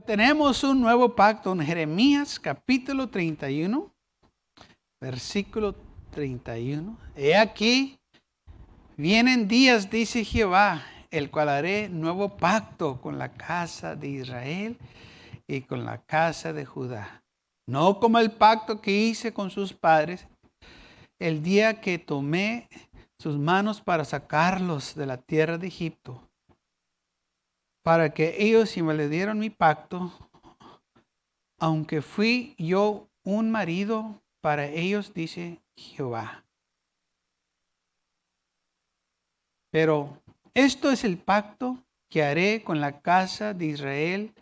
tenemos un nuevo pacto en Jeremías capítulo 31, versículo 31. He aquí, vienen días, dice Jehová, el cual haré nuevo pacto con la casa de Israel y con la casa de Judá. No como el pacto que hice con sus padres el día que tomé sus manos para sacarlos de la tierra de Egipto, para que ellos si me le dieron mi pacto, aunque fui yo un marido para ellos, dice Jehová. Pero esto es el pacto que haré con la casa de Israel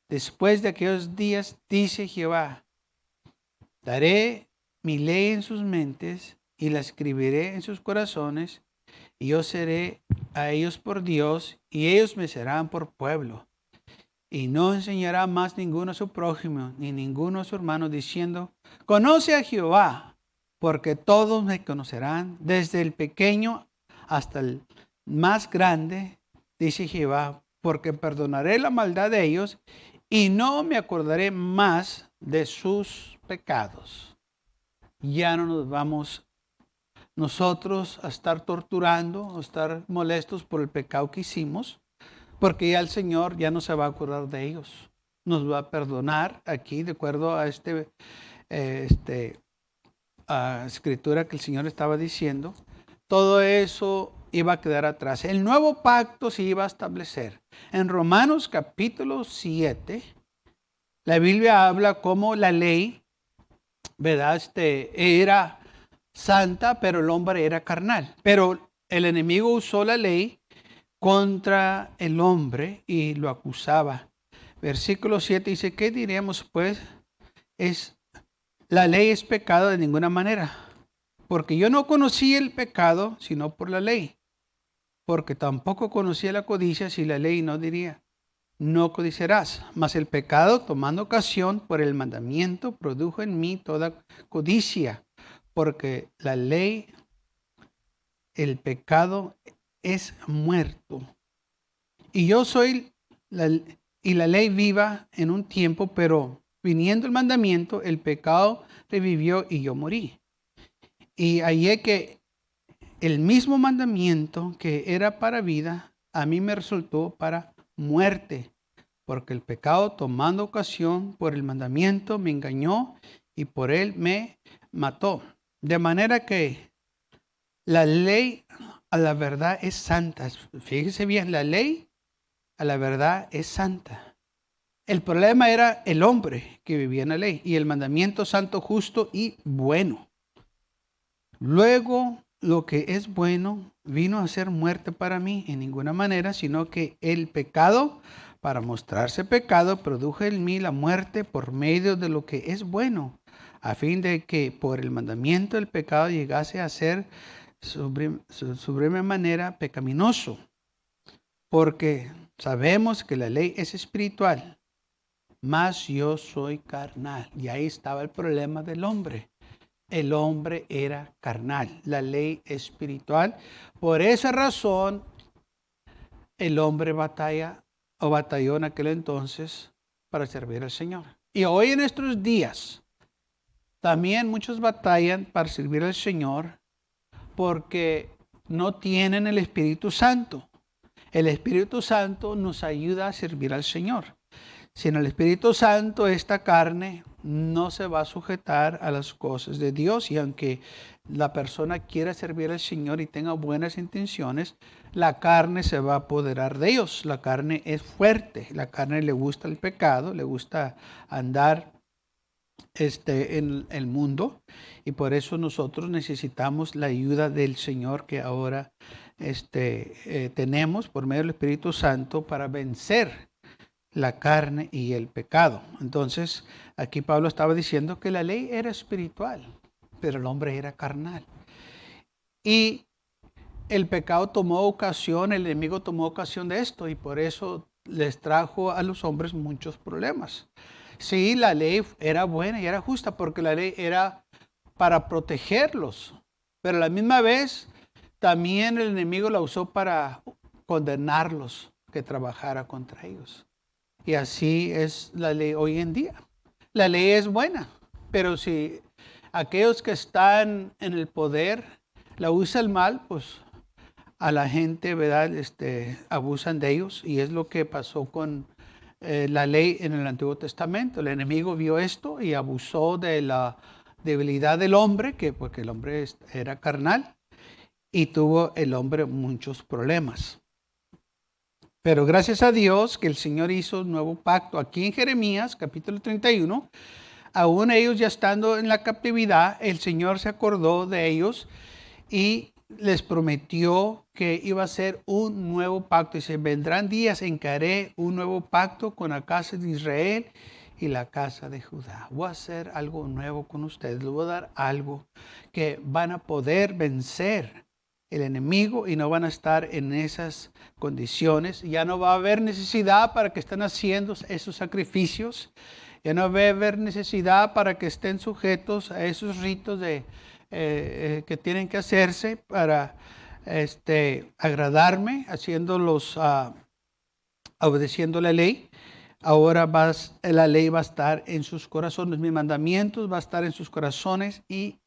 después de aquellos días, dice Jehová. Daré mi ley en sus mentes y la escribiré en sus corazones, y yo seré a ellos por Dios, y ellos me serán por pueblo. Y no enseñará más ninguno a su prójimo, ni ninguno a su hermano, diciendo, conoce a Jehová, porque todos me conocerán, desde el pequeño hasta el más grande, dice Jehová, porque perdonaré la maldad de ellos, y no me acordaré más de sus pecados. Ya no nos vamos nosotros a estar torturando, a estar molestos por el pecado que hicimos, porque ya el Señor ya no se va a acordar de ellos. Nos va a perdonar aquí, de acuerdo a escritura que el Señor estaba diciendo. Todo eso iba a quedar atrás. El nuevo pacto se iba a establecer. En Romanos capítulo 7, la Biblia habla cómo la ley, ¿verdad? Era santa, pero el hombre era carnal. Pero el enemigo usó la ley contra el hombre y lo acusaba. Versículo 7 dice, ¿qué diremos pues? La ley es pecado de ninguna manera, porque yo no conocí el pecado sino por la ley, porque tampoco conocía la codicia si la ley no diría, no codiciarás. Mas el pecado, tomando ocasión por el mandamiento, produjo en mí toda codicia, porque la ley, el pecado es muerto. Y yo soy la ley viva en un tiempo, pero viniendo el mandamiento, el pecado revivió y yo morí. Y hallé que el mismo mandamiento que era para vida, a mí me resultó para muerte, porque el pecado, tomando ocasión por el mandamiento, me engañó y por él me mató. De manera que la ley a la verdad es santa. Fíjese bien, la ley a la verdad es santa. El problema era el hombre que vivía en la ley y el mandamiento santo, justo y bueno. Luego, lo que es bueno vino a ser muerte para mí en ninguna manera, sino que el pecado, para mostrarse pecado, produjo en mí la muerte por medio de lo que es bueno, a fin de que por el mandamiento el pecado llegase a ser suprema manera pecaminoso. Porque sabemos que la ley es espiritual, mas yo soy carnal. Y ahí estaba el problema del hombre. El hombre era carnal, la ley espiritual. Por esa razón, el hombre batalló en aquel entonces para servir al Señor. Y hoy en estos días, también muchos batallan para servir al Señor porque no tienen el Espíritu Santo. El Espíritu Santo nos ayuda a servir al Señor. Sin el Espíritu Santo, esta carne no se va a sujetar a las cosas de Dios. Y aunque la persona quiera servir al Señor y tenga buenas intenciones, la carne se va a apoderar de ellos. La carne es fuerte. La carne le gusta el pecado, le gusta andar en el mundo. Y por eso nosotros necesitamos la ayuda del Señor que ahora tenemos por medio del Espíritu Santo para vencer la carne y el pecado. Entonces, aquí Pablo estaba diciendo que la ley era espiritual, pero el hombre era carnal. Y el pecado tomó ocasión, el enemigo tomó ocasión de esto y por eso les trajo a los hombres muchos problemas. Sí, la ley era buena y era justa porque la ley era para protegerlos, pero a la misma vez también el enemigo la usó para condenarlos, que trabajara contra ellos. Y así es la ley hoy en día. La ley es buena, pero si aquellos que están en el poder la usan mal, pues a la gente, ¿verdad? Abusan de ellos, y es lo que pasó con la ley en el Antiguo Testamento. El enemigo vio esto y abusó de la debilidad del hombre, porque el hombre era carnal, y tuvo el hombre muchos problemas. Pero gracias a Dios que el Señor hizo un nuevo pacto. Aquí en Jeremías, capítulo 31, aún ellos ya estando en la captividad, el Señor se acordó de ellos y les prometió que iba a ser un nuevo pacto. Dice, vendrán días en que haré un nuevo pacto con la casa de Israel y la casa de Judá. Voy a hacer algo nuevo con ustedes. Les voy a dar algo que van a poder vencer el enemigo y no van a estar en esas condiciones. Ya no va a haber necesidad para que estén haciendo esos sacrificios. Ya no va a haber necesidad para que estén sujetos a esos ritos que tienen que hacerse para agradarme, obedeciendo la ley. Ahora la ley va a estar en sus corazones, mis mandamientos va a estar en sus corazones y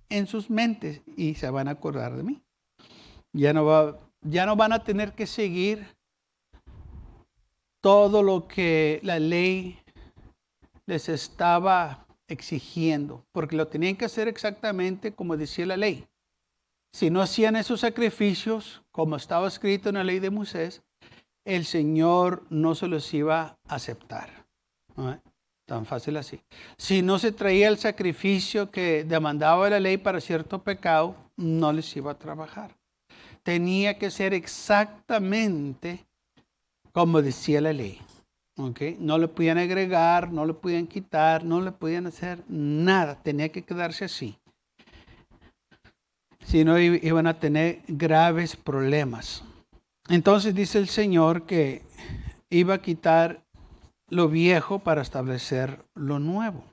en sus mentes, y se van a acordar de mí. Ya no van a tener que seguir todo lo que la ley les estaba exigiendo, porque lo tenían que hacer exactamente como decía la ley. Si no hacían esos sacrificios, como estaba escrito en la ley de Moisés, el Señor no se los iba a aceptar. ¿No? Tan fácil así. Si no se traía el sacrificio que demandaba la ley para cierto pecado, no les iba a trabajar. Tenía que ser exactamente como decía la ley. ¿Okay? No le podían agregar, no le podían quitar, no le podían hacer nada. Tenía que quedarse así. Si no, iban a tener graves problemas. Entonces dice el Señor que iba a quitar lo viejo para establecer lo nuevo.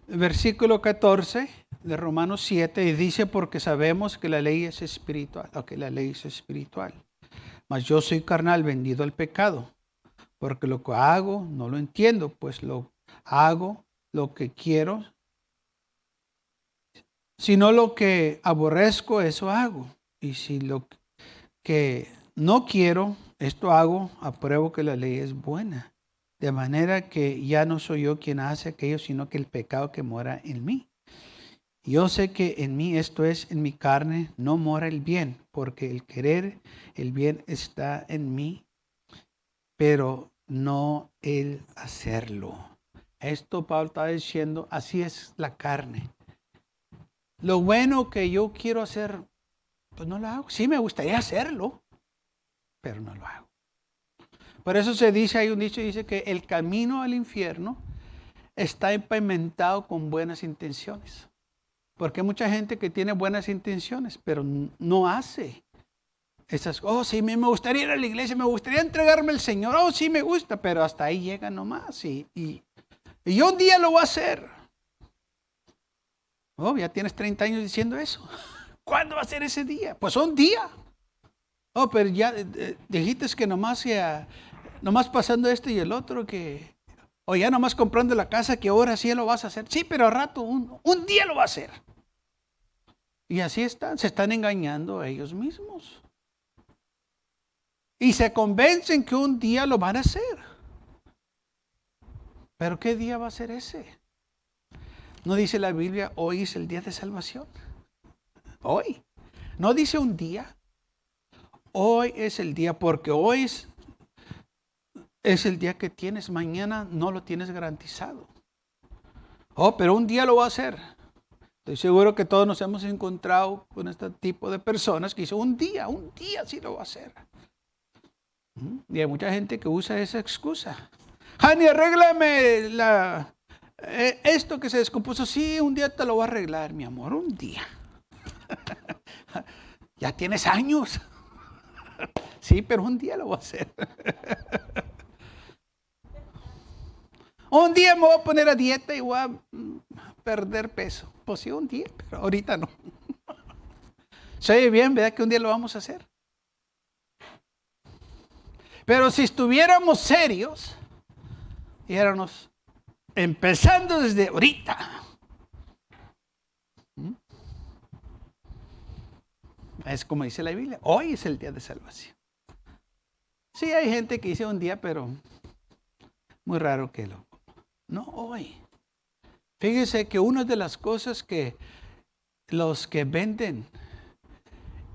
Versículo 14 de Romanos 7 y dice, porque sabemos que la ley es espiritual. La ley es espiritual. Mas yo soy carnal, vendido al pecado. Porque lo que hago no lo entiendo, pues lo hago lo que quiero, sino lo que aborrezco, eso hago. Y si lo que no quiero, esto hago, apruebo que la ley es buena. De manera que ya no soy yo quien hace aquello, sino que el pecado que mora en mí. Yo sé que en mí, esto es, en mi carne, no mora el bien, porque el querer el bien está en mí, pero no el hacerlo. Esto Pablo está diciendo, así es la carne. Lo bueno que yo quiero hacer, pues no lo hago. Sí me gustaría hacerlo, pero no lo hago. Por eso se dice, hay un dicho, dice que el camino al infierno está empavimentado con buenas intenciones. Porque hay mucha gente que tiene buenas intenciones, pero no hace esas cosas. Oh, sí, me gustaría ir a la iglesia, me gustaría entregarme al Señor. Oh, sí, me gusta, pero hasta ahí llega nomás. Y yo un día lo voy a hacer. Oh, ya tienes 30 años diciendo eso. ¿Cuándo va a ser ese día? Pues un día. Oh, pero ya dijiste que nomás pasando esto y el otro, o ya nomás comprando la casa, que ahora sí lo vas a hacer. Sí, pero a rato, un día lo va a hacer. Y así se están engañando a ellos mismos. Y se convencen que un día lo van a hacer. ¿Pero qué día va a ser ese? ¿No dice la Biblia, hoy es el día de salvación? Hoy. No dice un día. Hoy es el día, porque hoy es el día que tienes. Mañana no lo tienes garantizado. Oh, pero un día lo va a hacer. Estoy seguro que todos nos hemos encontrado con este tipo de personas que dicen, un día sí lo va a hacer. Y hay mucha gente que usa esa excusa. Hani, arréglame esto que se descompuso. Sí, un día te lo voy a arreglar, mi amor, un día. Ya tienes años. Sí, pero un día lo voy a hacer. Un día me voy a poner a dieta y voy a perder peso. Pues sí, un día, pero ahorita no. Se oye bien, ¿verdad? Que un día lo vamos a hacer. Pero si estuviéramos serios, dijéramos, empezando desde ahorita. Es como dice la Biblia, hoy es el día de salvación. Sí, hay gente que dice un día, pero muy raro que lo... No, hoy. Fíjese que una de las cosas que los que venden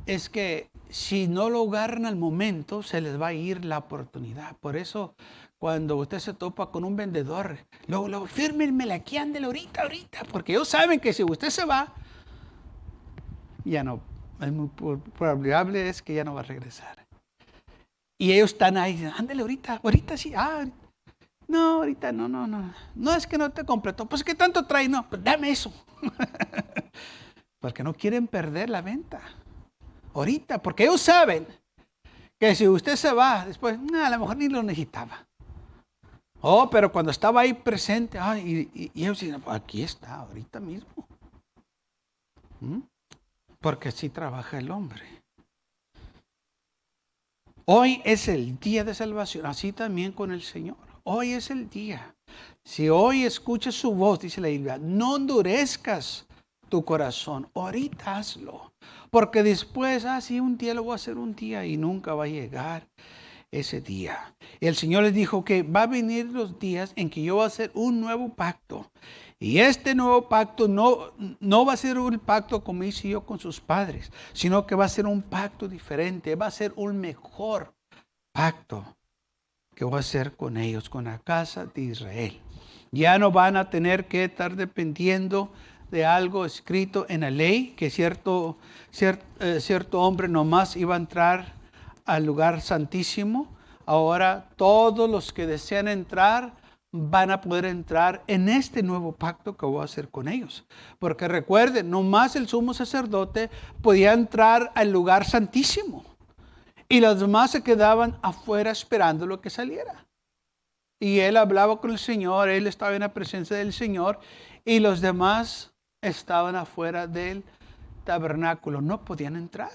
es que si no lo agarran al momento, se les va a ir la oportunidad. Por eso, cuando usted se topa con un vendedor, luego fírmenmela aquí, ándele ahorita, porque ellos saben que si usted se va, ya no, es muy probable es que ya no va a regresar. Y ellos están ahí, ándele ahorita sí, no, ahorita no. No es que no te completó, pues ¿qué tanto trae? No, pues dame eso. Porque no quieren perder la venta. Ahorita, porque ellos saben que si usted se va, después, a lo mejor ni lo necesitaba. Pero cuando estaba ahí presente, y ellos dicen, aquí está, ahorita mismo. Porque así trabaja el hombre. Hoy es el día de salvación, así también con el Señor. Hoy es el día. Si hoy escuchas su voz, dice la Biblia, no endurezcas tu corazón. Ahorita hazlo. Porque después, sí, un día lo voy a hacer un día y nunca va a llegar ese día. El Señor les dijo que va a venir los días en que yo voy a hacer un nuevo pacto. Y este nuevo pacto no va a ser un pacto como hice yo con sus padres, sino que va a ser un pacto diferente. Va a ser un mejor pacto que voy a hacer con ellos, con la casa de Israel. Ya no van a tener que estar dependiendo de algo escrito en la ley, que cierto hombre nomás iba a entrar al lugar santísimo. Ahora todos los que desean entrar van a poder entrar en este nuevo pacto que voy a hacer con ellos. Porque recuerden, nomás el sumo sacerdote podía entrar al lugar santísimo. Y los demás se quedaban afuera esperando lo que saliera. Y él hablaba con el Señor, él estaba en la presencia del Señor, y los demás estaban afuera del tabernáculo. No podían entrar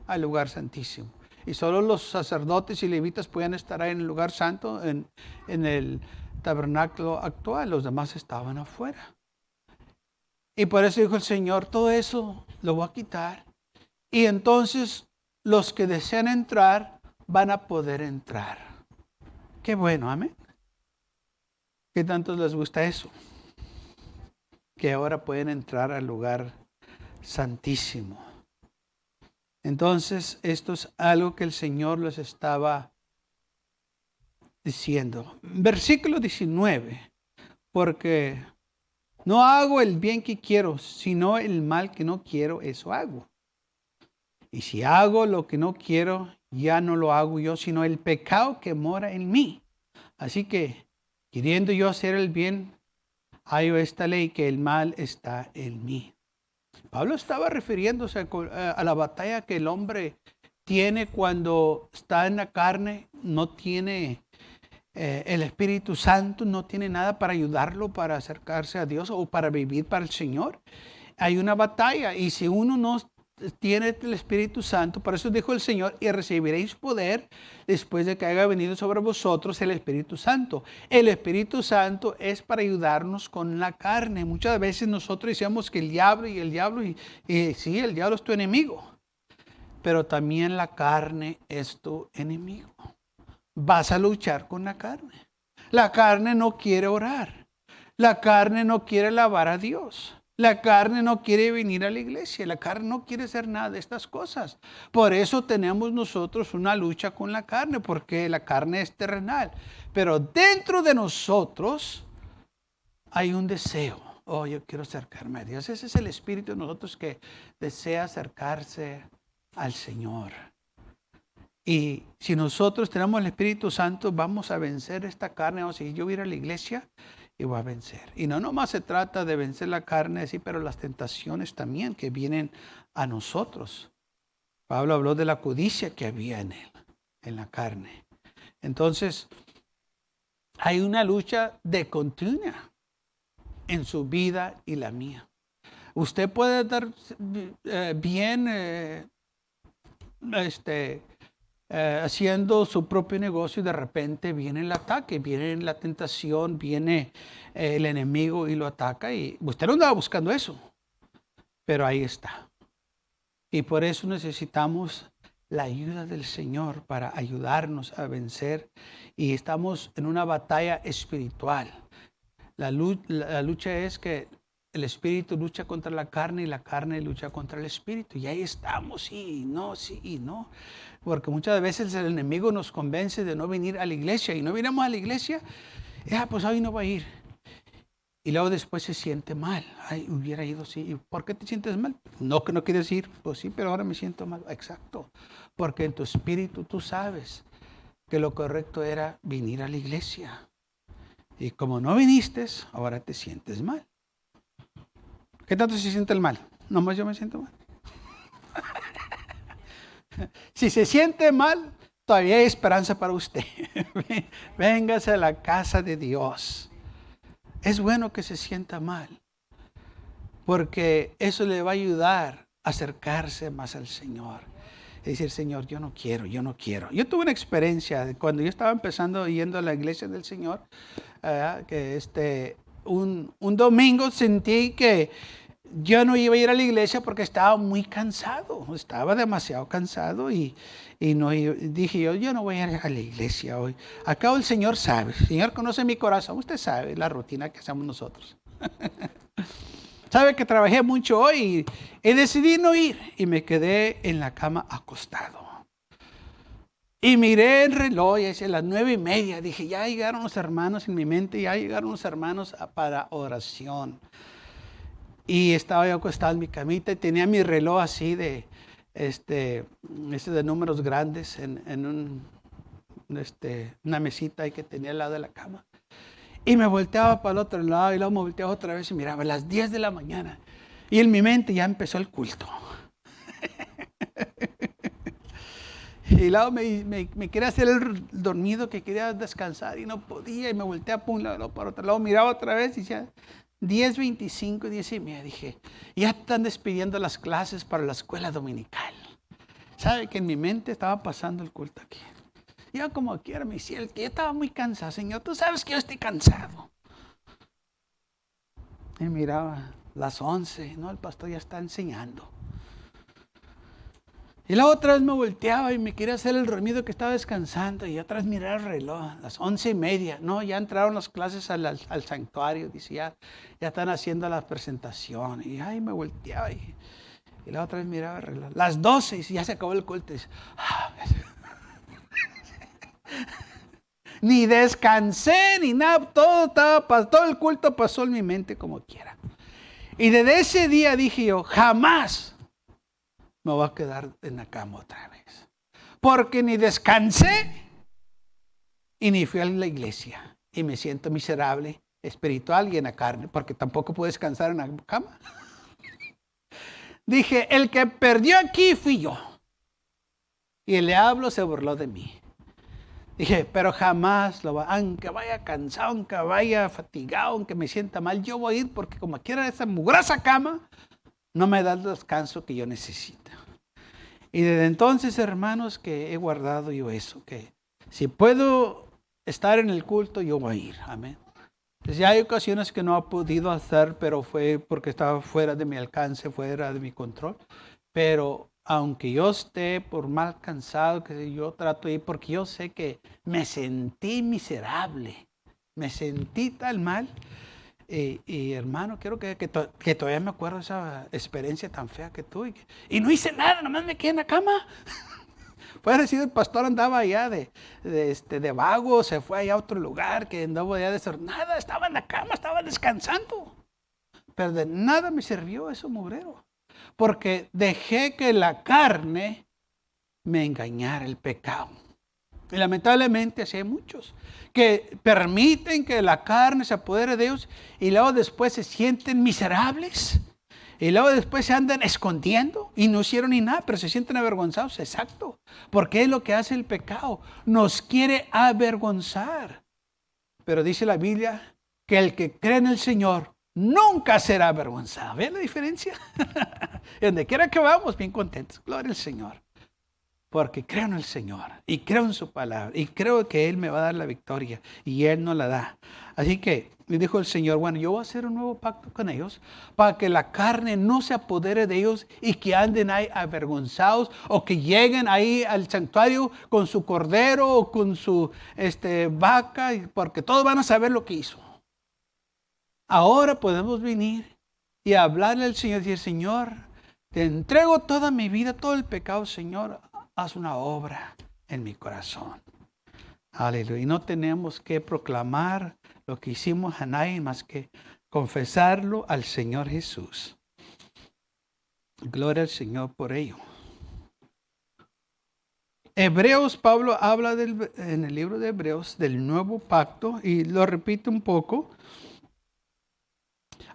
al lugar santísimo. Y solo los sacerdotes y levitas podían estar ahí en el lugar santo, en el tabernáculo actual. Los demás estaban afuera. Y por eso dijo el Señor, todo eso lo voy a quitar. Y entonces los que desean entrar van a poder entrar. Qué bueno, amén. ¿Qué tanto les gusta eso? Que ahora pueden entrar al lugar santísimo. Entonces, esto es algo que el Señor les estaba diciendo. Versículo 19. Porque no hago el bien que quiero, sino el mal que no quiero, eso hago. Y si hago lo que no quiero, ya no lo hago yo, sino el pecado que mora en mí. Así que, queriendo yo hacer el bien, hallo esta ley que el mal está en mí. Pablo estaba refiriéndose a la batalla que el hombre tiene cuando está en la carne, no tiene el Espíritu Santo, no tiene nada para ayudarlo para acercarse a Dios o para vivir para el Señor. Hay una batalla y si uno no tiene el Espíritu Santo, por eso dijo el Señor, y recibiréis poder después de que haya venido sobre vosotros el Espíritu Santo. El Espíritu Santo es para ayudarnos con la carne. Muchas veces nosotros decíamos que el diablo, y sí, el diablo es tu enemigo, pero también la carne es tu enemigo. Vas a luchar con la carne. La carne no quiere orar. La carne no quiere alabar a Dios. La carne no quiere venir a la iglesia. La carne no quiere hacer nada de estas cosas. Por eso tenemos nosotros una lucha con la carne, porque la carne es terrenal. Pero dentro de nosotros hay un deseo. Yo quiero acercarme a Dios. Ese es el espíritu de nosotros que desea acercarse al Señor. Y si nosotros tenemos el Espíritu Santo, vamos a vencer esta carne. O si yo voy a ir a la iglesia y voy a vencer. Y no nomás se trata de vencer la carne, sí, pero las tentaciones también que vienen a nosotros. Pablo habló de la codicia que había en él, en la carne. Entonces, hay una lucha de continua en su vida y la mía. Usted puede estar bien, haciendo su propio negocio y de repente viene el ataque, viene la tentación, viene el enemigo y lo ataca. Y usted no andaba buscando eso, pero ahí está. Y por eso necesitamos la ayuda del Señor para ayudarnos a vencer. Y estamos en una batalla espiritual. La lucha es que el espíritu lucha contra la carne y la carne lucha contra el espíritu. Y ahí estamos, sí y no. Porque muchas veces el enemigo nos convence de no venir a la iglesia. Y no vinimos a la iglesia, pues hoy no va a ir. Y luego después se siente mal. Ay, hubiera ido, sí. ¿Y por qué te sientes mal? No, que no quieres ir. Pues sí, pero ahora me siento mal. Exacto. Porque en tu espíritu tú sabes que lo correcto era venir a la iglesia. Y como no viniste, ahora te sientes mal. ¿Qué tanto se siente el mal? Nomás yo me siento mal. Si se siente mal, todavía hay esperanza para usted. Véngase a la casa de Dios. Es bueno que se sienta mal, porque eso le va a ayudar a acercarse más al Señor. Es decir, Señor, yo no quiero. Yo tuve una experiencia cuando yo estaba empezando yendo a la iglesia del Señor, que un domingo sentí que yo no iba a ir a la iglesia porque estaba muy cansado, estaba demasiado cansado y dije yo no voy a ir a la iglesia hoy. Acá el Señor sabe, el Señor conoce mi corazón, usted sabe la rutina que hacemos nosotros. Sabe que trabajé mucho hoy y decidí no ir y me quedé en la cama acostado. Y miré el reloj y decía las 9:30, dije ya llegaron los hermanos en mi mente, ya llegaron los hermanos para oración. Y estaba yo acostado en mi camita y tenía mi reloj así de números grandes en una mesita ahí que tenía al lado de la cama. Y me volteaba para el otro lado y luego me volteaba otra vez y miraba a las 10 de la mañana. Y en mi mente ya empezó el culto. Y luego me quería hacer el dormido, que quería descansar y no podía. Y me volteaba para un lado, para otro lado, miraba otra vez y decía 10:25, 10:30. Dije, ya están despidiendo las clases para la escuela dominical. ¿Sabe que en mi mente estaba pasando el culto aquí? Yo como quiera me decía, que yo estaba muy cansado. Señor, tú sabes que yo estoy cansado. Y miraba, las 11, no, el pastor ya está enseñando. Y la otra vez me volteaba y me quería hacer el dormido, que estaba descansando. Y otra vez miraba el reloj, las 11:30. No, ya entraron las clases al santuario. Dice, ya están haciendo la presentación. Y ay, me volteaba y la otra vez miraba el reloj. Las 12 y ya se acabó el culto. Y dice, ni descansé ni nada. Todo el culto pasó en mi mente como quiera. Y desde ese día dije yo, jamás me voy a quedar en la cama otra vez. Porque ni descansé y ni fui a la iglesia. Y me siento miserable, espiritual y en la carne, porque tampoco puedo descansar en la cama. Dije, el que perdió aquí fui yo. Y el diablo se burló de mí. Dije, pero jamás aunque vaya cansado, aunque vaya fatigado, aunque me sienta mal, yo voy a ir porque como quiera esa mugrosa cama, no me da el descanso que yo necesito. Y desde entonces, hermanos, que he guardado yo eso, que si puedo estar en el culto, yo voy a ir. Amén. Entonces, ya hay ocasiones que no he podido hacer, pero fue porque estaba fuera de mi alcance, fuera de mi control. Pero aunque yo esté por mal cansado, que yo trato de ir, porque yo sé que me sentí miserable, me sentí tan mal. Y hermano, quiero que todavía me acuerdo de esa experiencia tan fea que tuve. Y no hice nada, nomás me quedé en la cama. Puede decir, el pastor andaba allá de vago, se fue allá a otro lugar, que no podía hacer nada, estaba en la cama, estaba descansando. Pero de nada me sirvió eso mugrero. Porque dejé que la carne me engañara, el pecado. Y lamentablemente así hay muchos que permiten que la carne se apodere de ellos y luego después se sienten miserables y luego después se andan escondiendo y no hicieron ni nada, pero se sienten avergonzados. Exacto, porque es lo que hace el pecado, nos quiere avergonzar. Pero dice la Biblia que el que cree en el Señor nunca será avergonzado. ¿Ven la diferencia? Donde quiera que vamos, bien contentos. Gloria al Señor. porque creo en el Señor y creo en su palabra y creo que Él me va a dar la victoria y Él no la da. Así que me dijo el Señor, bueno, yo voy a hacer un nuevo pacto con ellos para que la carne no se apodere de ellos y que anden ahí avergonzados o que lleguen ahí al santuario con su cordero o con su vaca, porque todos van a saber lo que hizo. Ahora podemos venir y hablarle al Señor y decir, Señor, te entrego toda mi vida, todo el pecado, Señor, haz una obra en mi corazón. Aleluya. Y no tenemos que proclamar lo que hicimos a nadie más que confesarlo al Señor Jesús. Gloria al Señor por ello. Hebreos, Pablo habla en el libro de Hebreos del nuevo pacto y lo repite un poco.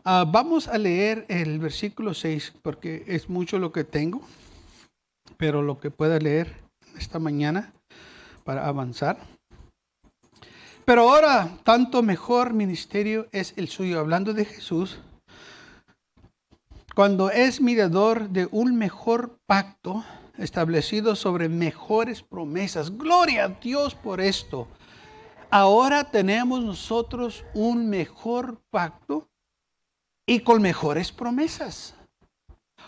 Vamos a leer el versículo 6 porque es mucho lo que tengo, pero lo que pueda leer esta mañana para avanzar. Pero ahora, tanto mejor ministerio es el suyo, hablando de Jesús, cuando es mediador de un mejor pacto establecido sobre mejores promesas. Gloria a Dios por esto. Ahora tenemos nosotros un mejor pacto y con mejores promesas.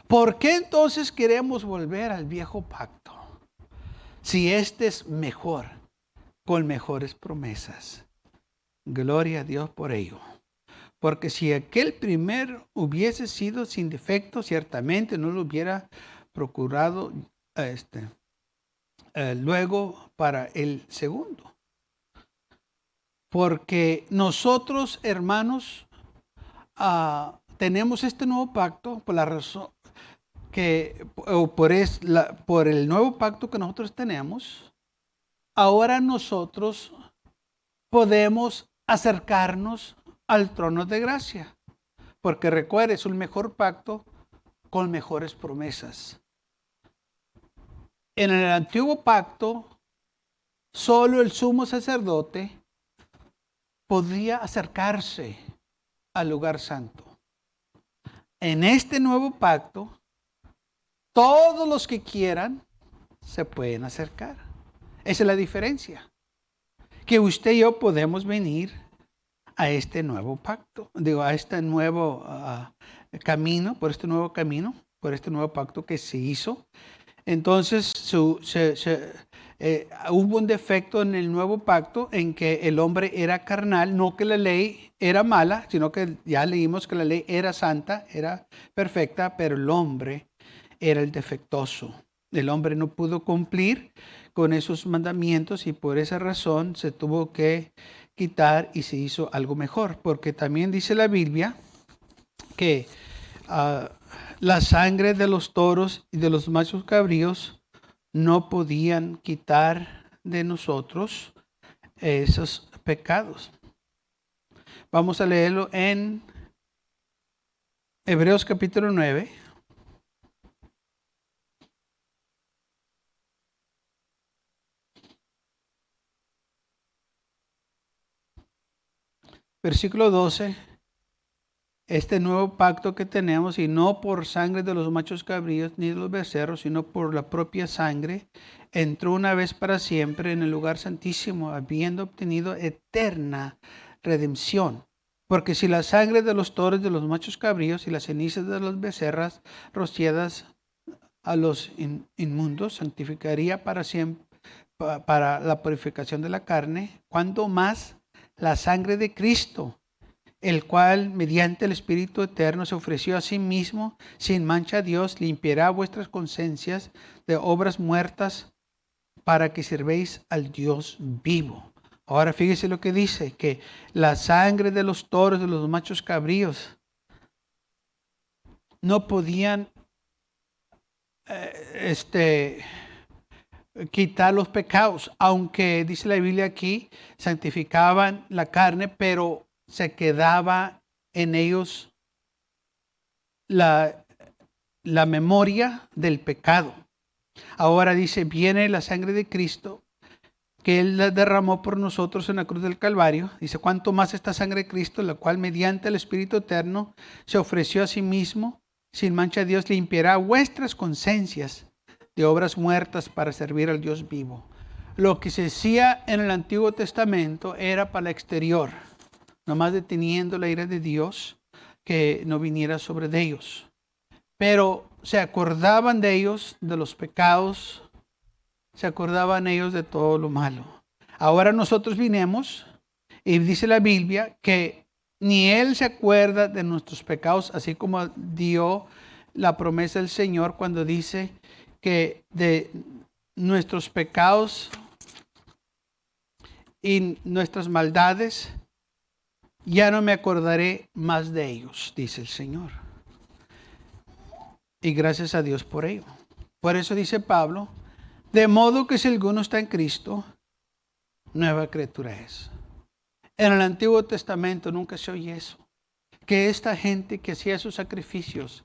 ¿Por qué entonces queremos volver al viejo pacto? Si este es mejor, con mejores promesas. Gloria a Dios por ello. Porque si aquel primero hubiese sido sin defecto, ciertamente no lo hubiera procurado luego para el segundo. Porque nosotros, hermanos, tenemos este nuevo pacto por la razón que por el nuevo pacto que nosotros tenemos. Ahora nosotros podemos acercarnos al trono de gracia, porque recuerde, es un mejor pacto con mejores promesas. En el antiguo pacto, solo el sumo sacerdote podía acercarse al lugar santo. En este nuevo pacto, todos los que quieran se pueden acercar. Esa es la diferencia. Que usted y yo podemos venir a este nuevo pacto, a este nuevo camino, por este nuevo pacto que se hizo. Entonces hubo un defecto en el nuevo pacto en que el hombre era carnal, no que la ley era mala, sino que ya leímos que la ley era santa, era perfecta, pero el hombre era el defectuoso. El hombre no pudo cumplir con esos mandamientos y por esa razón se tuvo que quitar y se hizo algo mejor. Porque también dice la Biblia que la sangre de los toros y de los machos cabríos no podían quitar de nosotros esos pecados. Vamos a leerlo en Hebreos capítulo 9. Versículo 12, este nuevo pacto que tenemos, y no por sangre de los machos cabríos ni de los becerros, sino por la propia sangre, entró una vez para siempre en el lugar santísimo, habiendo obtenido eterna redención. Porque si la sangre de los toros de los machos cabríos y las cenizas de las becerras rociadas a los inmundos santificaría para siempre para la purificación de la carne, cuando más la sangre de Cristo, el cual mediante el Espíritu Eterno se ofreció a sí mismo sin mancha a Dios, limpiará vuestras conciencias de obras muertas para que sirvéis al Dios vivo. Ahora fíjese lo que dice, que la sangre de los toros, de los machos cabríos, no podían quitar los pecados, aunque dice la Biblia aquí, santificaban la carne, pero se quedaba en ellos la memoria del pecado. Ahora dice, viene la sangre de Cristo, que Él la derramó por nosotros en la cruz del Calvario. Dice, cuánto más esta sangre de Cristo, la cual mediante el Espíritu Eterno se ofreció a sí mismo, sin mancha a Dios, limpiará vuestras conciencias de obras muertas para servir al Dios vivo. Lo que se hacía en el Antiguo Testamento era para el exterior, nomás deteniendo la ira de Dios que no viniera sobre de ellos. Pero se acordaban de ellos, de los pecados, se acordaban ellos de todo lo malo. Ahora nosotros vinimos y dice la Biblia que ni Él se acuerda de nuestros pecados, así como dio la promesa del Señor cuando dice que de nuestros pecados y nuestras maldades ya no me acordaré más de ellos, dice el Señor. Y gracias a Dios por ello. Por eso dice Pablo, de modo que si alguno está en Cristo, nueva criatura es. En el Antiguo Testamento nunca se oye eso. Que esta gente que hacía sus sacrificios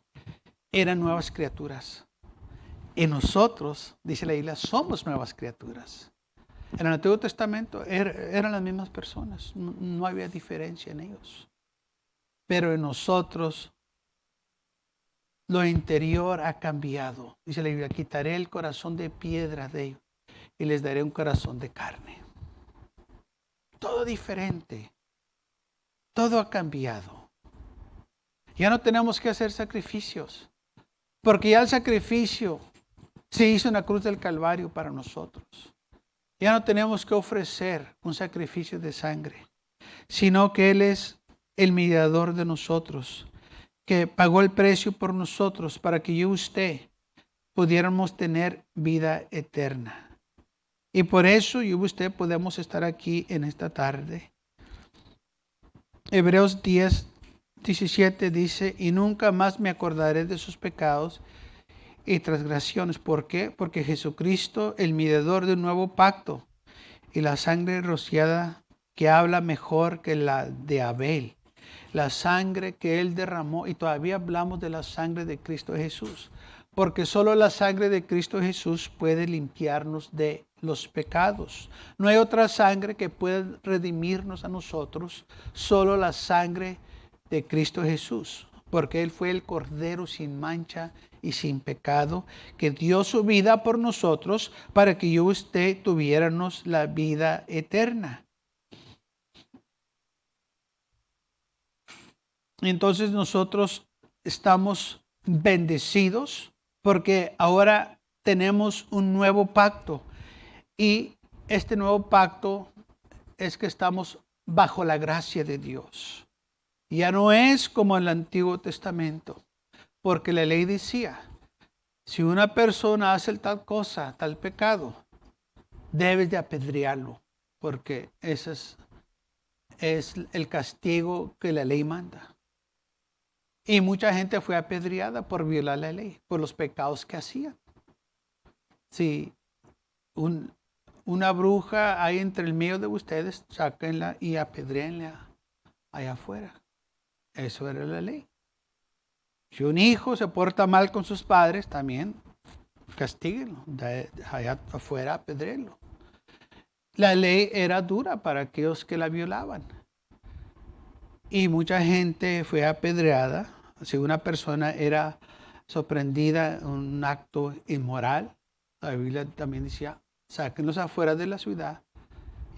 eran nuevas criaturas. Y nosotros, dice la Biblia, somos nuevas criaturas. En el Antiguo Testamento eran las mismas personas. No había diferencia en ellos. Pero en nosotros lo interior ha cambiado. Dice la Biblia, quitaré el corazón de piedra de ellos y les daré un corazón de carne. Todo diferente. Todo ha cambiado. Ya no tenemos que hacer sacrificios. Porque ya el sacrificio se hizo en la cruz del Calvario para nosotros. Ya no tenemos que ofrecer un sacrificio de sangre, sino que Él es el mediador de nosotros, que pagó el precio por nosotros para que yo y usted pudiéramos tener vida eterna. Y por eso yo y usted podemos estar aquí en esta tarde. Hebreos 10:17 dice, y nunca más me acordaré de sus pecados y transgresiones. ¿Por qué? Porque Jesucristo, el mediador de un nuevo pacto, y la sangre rociada que habla mejor que la de Abel, la sangre que Él derramó, y todavía hablamos de la sangre de Cristo Jesús, porque solo la sangre de Cristo Jesús puede limpiarnos de los pecados. No hay otra sangre que pueda redimirnos a nosotros, solo la sangre de Cristo Jesús, porque Él fue el Cordero sin mancha y sin pecado, que dio su vida por nosotros para que yo y usted tuviéramos la vida eterna. Entonces nosotros estamos bendecidos porque ahora tenemos un nuevo pacto. Y este nuevo pacto es que estamos bajo la gracia de Dios. Ya no es como en el Antiguo Testamento, porque la ley decía, si una persona hace tal cosa, tal pecado, debes de apedrearlo, porque ese es el castigo que la ley manda. Y mucha gente fue apedreada por violar la ley, por los pecados que hacían. Si una bruja hay entre el medio de ustedes, sáquenla y apedréenla allá afuera. Eso era la ley. Si un hijo se porta mal con sus padres, también castíguenlo. Allá afuera apedréenlo. La ley era dura para aquellos que la violaban. Y mucha gente fue apedreada. Si una persona era sorprendida en un acto inmoral, la Biblia también decía, sáquenlos afuera de la ciudad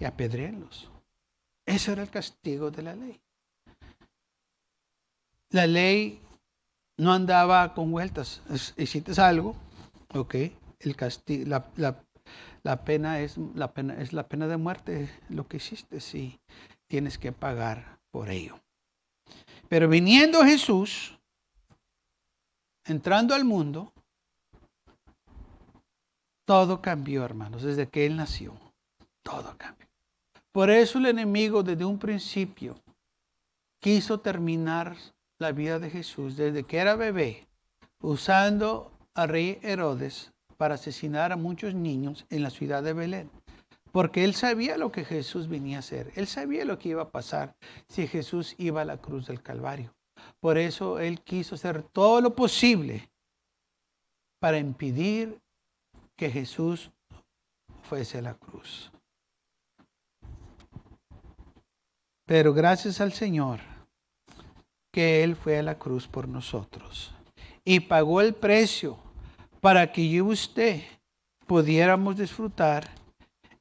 y apedréenlos. Ese era el castigo de la ley. La ley no andaba con vueltas. Hiciste algo, ok, el castigo, la pena es la pena de muerte, lo que hiciste, sí, tienes que pagar por ello. Pero viniendo Jesús, entrando al mundo, todo cambió, hermanos, desde que Él nació. Todo cambió. Por eso el enemigo desde un principio quiso terminar la vida de Jesús desde que era bebé, usando al rey Herodes para asesinar a muchos niños en la ciudad de Belén. Porque él sabía lo que Jesús venía a hacer. Él sabía lo que iba a pasar si Jesús iba a la cruz del Calvario. Por eso él quiso hacer todo lo posible para impedir que Jesús fuese a la cruz. Pero gracias al Señor que Él fue a la cruz por nosotros y pagó el precio para que yo y usted pudiéramos disfrutar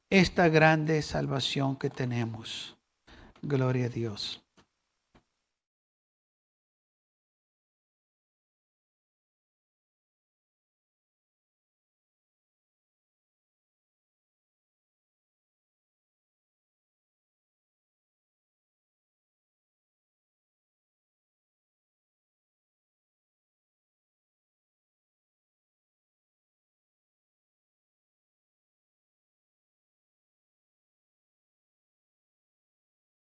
esta grande salvación que tenemos. Gloria a Dios.